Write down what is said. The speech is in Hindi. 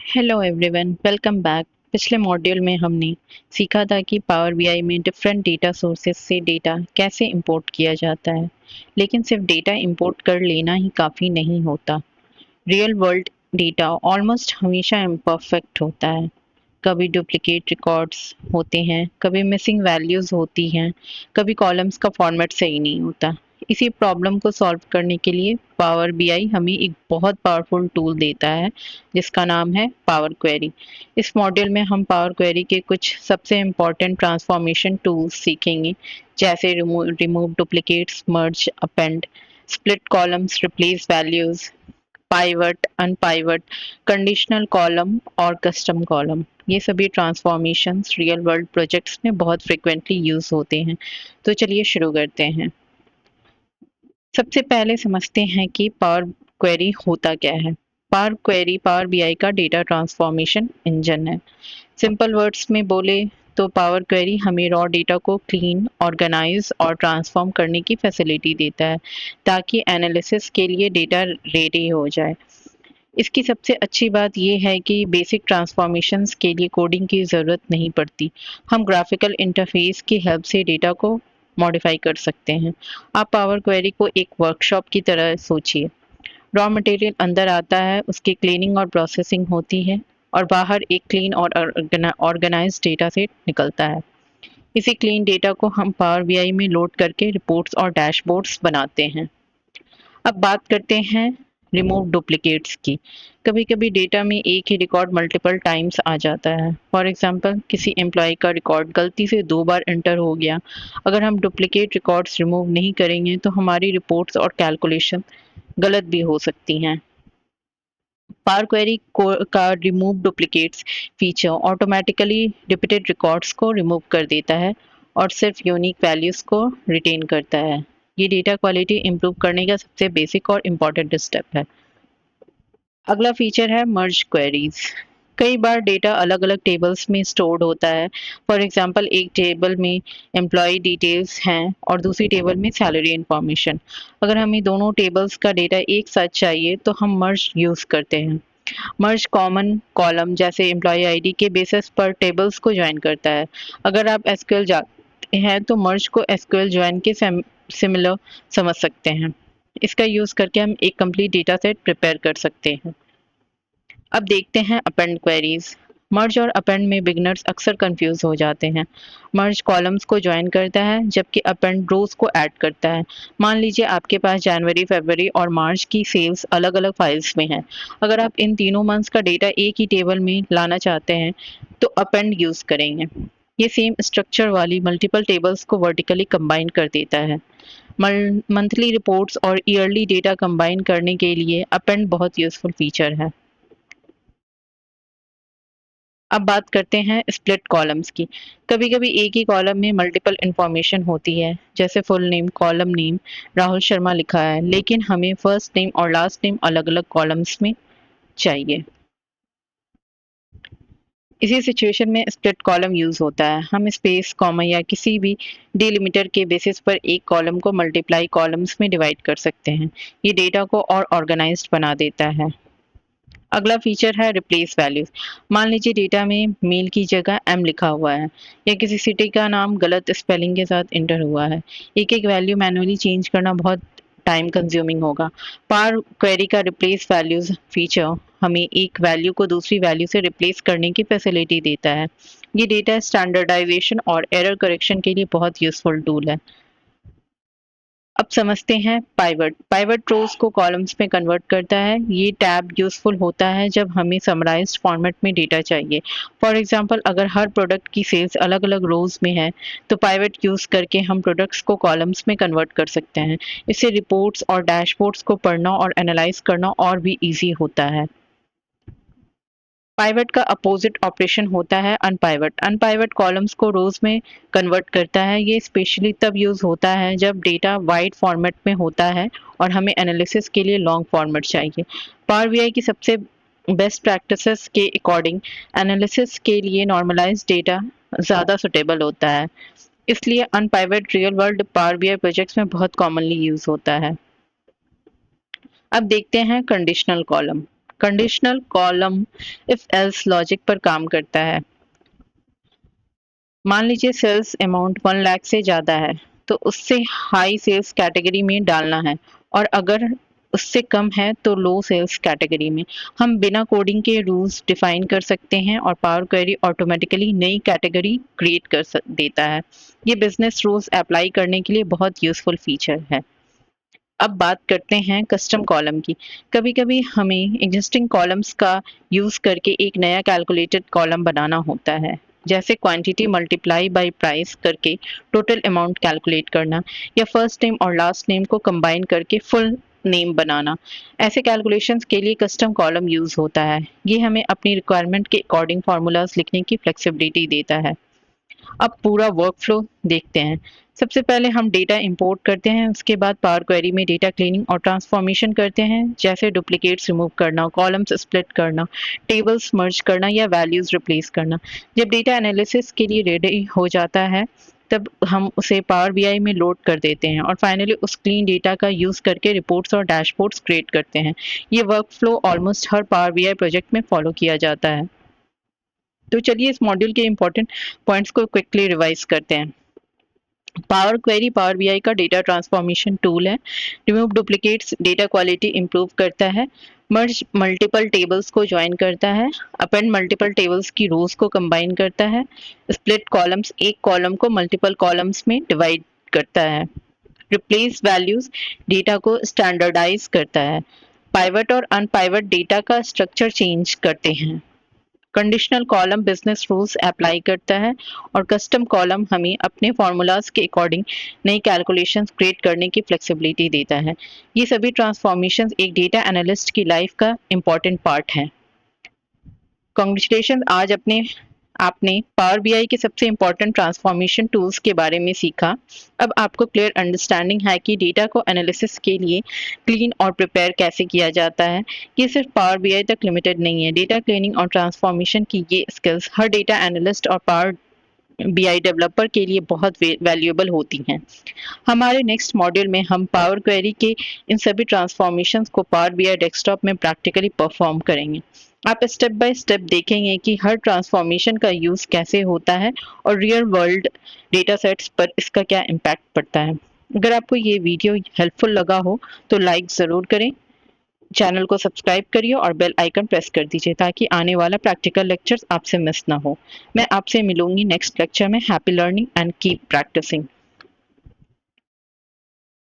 Hello everyone, welcome back. पिछले मॉड्यूल में हमने सीखा था कि पावर बीआई में डिफरेंट डेटा सोर्सेस से डेटा कैसे इंपोर्ट किया जाता है। लेकिन सिर्फ डेटा इंपोर्ट कर लेना ही काफ़ी नहीं होता। रियल वर्ल्ड डेटा ऑलमोस्ट हमेशा इम्परफेक्ट होता है। कभी डुप्लिकेट रिकॉर्ड्स होते हैं, कभी मिसिंग वैल्यूज़ होती हैं, कभी कॉलम्स का फॉर्मेट सही नहीं होता। इसी प्रॉब्लम को सॉल्व करने के लिए पावर बीआई हमें एक बहुत पावरफुल टूल देता है जिसका नाम है पावर क्वेरी। इस मॉड्यूल में हम पावर क्वेरी के कुछ सबसे इम्पॉर्टेंट ट्रांसफॉर्मेशन टूल्स सीखेंगे, जैसे remove duplicates, merge, append, split columns, replace values, pivot, unpivot, conditional column और कस्टम कॉलम। ये सभी ट्रांसफॉर्मेशंस रियल वर्ल्ड प्रोजेक्ट्स में बहुत फ्रिक्वेंटली यूज होते हैं। तो चलिए शुरू करते हैं। सबसे पहले समझते हैं कि पावर क्वेरी होता क्या है। पावर क्वेरी पावर बीआई का डेटा ट्रांसफॉर्मेशन इंजन है। सिंपल वर्ड्स में बोले तो पावर क्वेरी हमें रॉ डेटा को क्लीन, ऑर्गेनाइज और ट्रांसफॉर्म करने की फैसिलिटी देता है ताकि एनालिसिस के लिए डेटा रेडी हो जाए। इसकी सबसे अच्छी बात यह है कि बेसिक ट्रांसफॉर्मेशंस के लिए कोडिंग की ज़रूरत नहीं पड़ती। हम ग्राफिकल इंटरफेस की हेल्प से डेटा को मॉडिफाई कर सकते हैं। आप पावर क्वेरी को एक वर्कशॉप की तरह सोचिए। रॉ मटेरियल अंदर आता है, उसकी क्लीनिंग और प्रोसेसिंग होती है और बाहर एक क्लीन और ऑर्गेनाइज्ड डेटा सेट निकलता है। इसी क्लीन डेटा को हम पावर बीआई में लोड करके रिपोर्ट्स और डैशबोर्ड्स बनाते हैं। अब बात करते हैं रिमूव डुप्लीकेट्स की। कभी कभी डेटा में एक ही रिकॉर्ड मल्टीपल टाइम्स आ जाता है। फॉर एग्जांपल, किसी एम्प्लॉय का रिकॉर्ड गलती से 2 बार एंटर हो गया। अगर हम डुप्लीकेट रिकॉर्ड्स रिमूव नहीं करेंगे तो हमारी रिपोर्ट्स और कैलकुलेशन गलत भी हो सकती हैं। पावर क्वेरी का remove duplicates feature automatically repeated records को रिमूव कर देता है और सिर्फ यूनिक वैल्यूज को रिटेन करता है। ये डेटा क्वालिटी इंप्रूव करने का सबसे बेसिक और इम्पॉर्टेंट स्टेप है। अगला फीचर है मर्ज क्वेरीज। कई बार डेटा अलग अलग टेबल्स में स्टोर्ड होता है। फॉर एग्जांपल, एक टेबल में एम्प्लॉय डिटेल्स हैं और दूसरी टेबल में सैलरी इंफॉर्मेशन। अगर हमें दोनों टेबल्स का डेटा एक साथ चाहिए तो हम मर्ज यूज करते हैं। मर्ज कॉमन कॉलम जैसे एम्प्लॉय आईडी के बेसिस पर टेबल्स को ज्वाइन करता है। अगर आप एसक्यूएल जानते हैं तो मर्ज को एसक्यूएल ज्वाइन के सिमिलर समझ सकते हैं। इसका यूज करके हम एक कंप्लीट डेटा सेट प्रिपेयर कर सकते हैं। अब देखते हैं अपेंड क्वेरीज। मर्ज और अपेंड में बिगनर्स अक्सर कंफ्यूज हो जाते हैं। मर्ज कॉलम्स को ज्वाइन करता है जबकि अपेंड रोज को ऐड करता है। मान लीजिए आपके पास जनवरी, फरवरी और मार्च की सेल्स अलग अलग फाइल्स में है। अगर आप इन तीनों मंथ्स का डेटा एक ही टेबल में लाना चाहते हैं तो अपेंड यूज करेंगे। ये सेम स्ट्रक्चर वाली मल्टीपल टेबल्स को वर्टिकली कंबाइन कर देता है। मंथली रिपोर्ट्स और ईयरली डेटा कंबाइन करने के लिए अपेंड बहुत यूजफुल फीचर है। अब बात करते हैं स्प्लिट कॉलम्स की। कभी कभी एक ही कॉलम में मल्टीपल इंफॉर्मेशन होती है, जैसे full name, column name, Rahul Sharma लिखा है, लेकिन हमें फर्स्ट नेम और लास्ट नेम अलग अलग कॉलम्स में चाहिए। इसी सिचुएशन में स्प्लिट कॉलम यूज होता है। हम स्पेस, कॉमा या किसी भी डिलिमीटर के बेसिस पर एक कॉलम को मल्टीप्लाई कॉलम्स में डिवाइड कर सकते हैं। ये डेटा को और ऑर्गेनाइज्ड बना देता है। अगला फीचर है रिप्लेस वैल्यूज। मान लीजिए डेटा में मेल की जगह एम लिखा हुआ है या किसी सिटी का नाम गलत स्पेलिंग के साथ इंटर हुआ है। एक एक वैल्यू मैनुअली चेंज करना बहुत टाइम कंज्यूमिंग होगा। पावर क्वेरी का रिप्लेस वैल्यूज फीचर हमें एक वैल्यू को दूसरी वैल्यू से रिप्लेस करने की फैसिलिटी देता है। ये डेटा स्टैंडर्डाइजेशन और एरर करेक्शन के लिए बहुत यूजफुल टूल है। अब समझते हैं पाइवट। पाइवट रोज को कॉलम्स में कन्वर्ट करता है। ये टैब यूजफुल होता है जब हमें समराइज्ड फॉर्मेट में डेटा चाहिए। फॉर एग्जांपल, अगर हर प्रोडक्ट की सेल्स अलग अलग रोज में है तो पाइवट यूज करके हम प्रोडक्ट्स को कॉलम्स में कन्वर्ट कर सकते हैं। इससे रिपोर्ट्स और डैशबोर्ड्स को पढ़ना और एनालाइज करना और भी ईजी होता है। पाइवट का अपोजिट ऑपरेशन होता है अनपाइवट। अनपाइवट कॉलम्स को रोज में कन्वर्ट करता है। ये स्पेशली तब यूज होता है जब डेटा वाइड फॉर्मेट में होता है और हमें एनालिसिस के लिए लॉन्ग फॉर्मेट चाहिए। पावर बीआई की सबसे बेस्ट प्रैक्टिसेस के अकॉर्डिंग एनालिसिस के लिए नॉर्मलाइज डेटा ज़्यादा सुटेबल होता है। इसलिए unpivot real world power BI projects में बहुत कॉमनली यूज होता है। अब देखते हैं conditional column. Conditional column if else logic पर काम करता है। मान लीजिए सेल्स अमाउंट 1 लाख से ज़्यादा है, तो उससे हाई सेल्स कैटेगरी में डालना है, और अगर उससे कम है तो लो सेल्स कैटेगरी में। हम बिना कोडिंग के रूल्स डिफाइन कर सकते हैं और पावर क्वेरी ऑटोमेटिकली नई कैटेगरी क्रिएट देता है। ये बिजनेस रूल्स अप्लाई करने के लिए बहुत यूजफुल फीचर है। अब बात करते हैं कस्टम कॉलम की। कभी कभी हमें एग्जिस्टिंग कॉलम्स का यूज करके एक नया कैलकुलेटेड कॉलम बनाना होता है, जैसे क्वांटिटी मल्टीप्लाई बाय प्राइस करके टोटल अमाउंट कैलकुलेट करना, या फर्स्ट नेम और लास्ट नेम को कंबाइन करके फुल नेम बनाना। ऐसे कैलकुलेशंस के लिए कस्टम कॉलम यूज होता है। ये हमें अपनी रिक्वायरमेंट के अकॉर्डिंग फार्मूलाज लिखने की फ्लेक्सिबिलिटी देता है। अब पूरा वर्कफ्लो देखते हैं। सबसे पहले हम डेटा इंपोर्ट करते हैं, उसके बाद पावर क्वेरी में डेटा क्लीनिंग और ट्रांसफॉर्मेशन करते हैं, जैसे डुप्लीकेट्स रिमूव करना, कॉलम्स स्प्लिट करना, टेबल्स मर्ज करना या वैल्यूज रिप्लेस करना। जब डेटा एनालिसिस के लिए रेडी हो जाता है, तब हम उसे पावर बीआई में लोड कर देते हैं और फाइनली उस क्लीन डेटा का यूज करके रिपोर्ट्स और डैशबोर्ड्स क्रिएट करते हैं। ये वर्कफ्लो ऑलमोस्ट हर पावर बीआई प्रोजेक्ट में फॉलो किया जाता है। तो चलिए इस मॉड्यूल के इंपॉर्टेंट पॉइंट्स को क्विकली रिवाइज करते हैं। पावर क्वेरी पावर बीआई का डेटा ट्रांसफॉर्मेशन टूल है। Remove duplicates data quality improve करता है। मर्ज मल्टीपल टेबल्स को ज्वाइन करता है। अपेंड मल्टीपल टेबल्स की रोज को कंबाइन करता है। स्प्लिट कॉलम्स एक कॉलम को मल्टीपल कॉलम्स में डिवाइड करता है। रिप्लेस वैल्यूज डेटा को स्टैंडर्डाइज करता है। पाइवट और अनपाइवट डेटा का स्ट्रक्चर चेंज करते हैं। Conditional column business rules apply करता है, और कस्टम कॉलम हमें अपने फॉर्मूलाज के अकॉर्डिंग नई कैलकुलेशंस क्रिएट करने की फ्लेक्सिबिलिटी देता है। ये सभी ट्रांसफॉर्मेशंस एक डेटा एनालिस्ट की लाइफ का इम्पॉर्टेंट पार्ट है। कांग्रेचुलेशन, आज आपने पावर बीआई के सबसे इम्पोर्टेंट ट्रांसफॉर्मेशन टूल्स के बारे में सीखा। अब आपको क्लियर अंडरस्टैंडिंग है कि डेटा को एनालिसिस के लिए क्लीन और प्रिपेयर कैसे किया जाता है। ये सिर्फ पावर बीआई तक लिमिटेड नहीं है। डेटा क्लीनिंग और ट्रांसफॉर्मेशन की ये स्किल्स हर डेटा एनालिस्ट और पावर बीआई डेवलपर के लिए बहुत वैल्यूएबल होती हैं। हमारे नेक्स्ट मॉड्यूल में हम पावर क्वेरी के इन सभी ट्रांसफॉर्मेशंस को पावर बीआई डेस्कटॉप में प्रैक्टिकली परफॉर्म करेंगे। आप स्टेप बाय स्टेप देखेंगे कि हर ट्रांसफॉर्मेशन का यूज कैसे होता है और रियल वर्ल्ड डेटा सेट्स पर इसका क्या इम्पैक्ट पड़ता है। अगर आपको ये वीडियो हेल्पफुल लगा हो तो लाइक ज़रूर करें, चैनल को सब्सक्राइब करिए और बेल आइकन प्रेस कर दीजिए ताकि आने वाला प्रैक्टिकल लेक्चर्स आपसे मिस ना हो। मैं आपसे मिलूंगी नेक्स्ट लेक्चर में। Happy learning and keep practising.